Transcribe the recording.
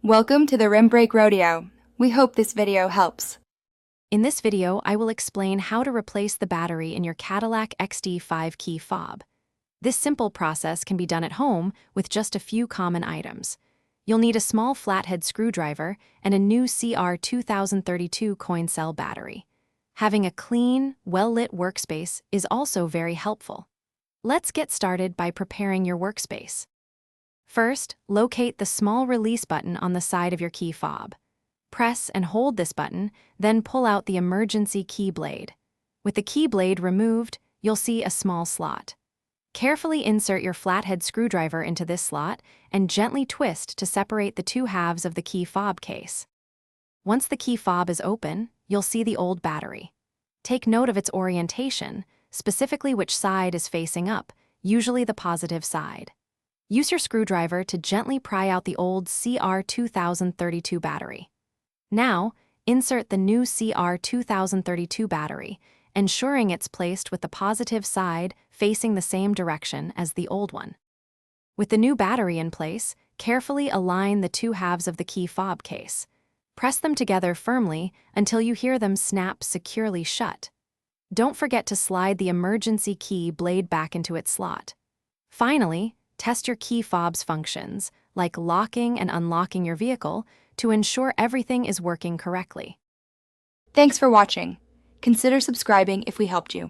Welcome to the Rim Brake Rodeo. We hope this video helps. In this video, I will explain how to replace the battery in your Cadillac XTS key fob. This simple process can be done at home with just a few common items. You'll need a small flathead screwdriver and a new CR2032 coin cell battery. Having a clean, well-lit workspace is also very helpful. Let's get started by preparing your workspace. First, locate the small release button on the side of your key fob. Press and hold this button, then pull out the emergency key blade. With the key blade removed, you'll see a small slot. Carefully insert your flathead screwdriver into this slot and gently twist to separate the two halves of the key fob case. Once the key fob is open, you'll see the old battery. Take note of its orientation, specifically which side is facing up, usually the positive side. Use your screwdriver to gently pry out the old CR2032 battery. Now, insert the new CR2032 battery, ensuring it's placed with the positive side facing the same direction as the old one. With the new battery in place, carefully align the two halves of the key fob case. Press them together firmly until you hear them snap securely shut. Don't forget to slide the emergency key blade back into its slot. Finally, test your key fob's functions, like locking and unlocking your vehicle, to ensure everything is working correctly. Thanks for watching. Consider subscribing if we helped you.